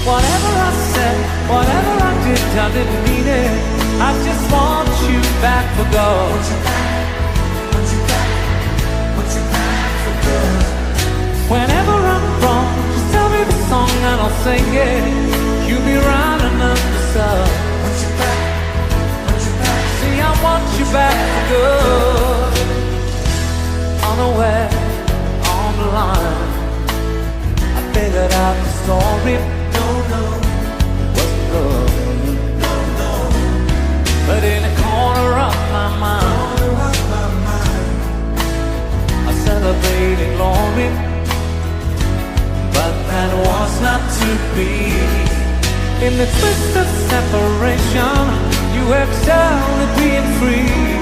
Whatever I said, whatever I did, I didn't mean it. I just want you back for good. Want you back, want you back, want you back for good. Whenever I'm wrong, just tell me the song and I'll sing it. You'll be right and understood. Want you back, want you back. See, I want you back for good. Unaware, on the line, I figured out the story. But in a corner of my mind, I celebrated glory. But that was not to be. In the twist of separation, you excelled at being free.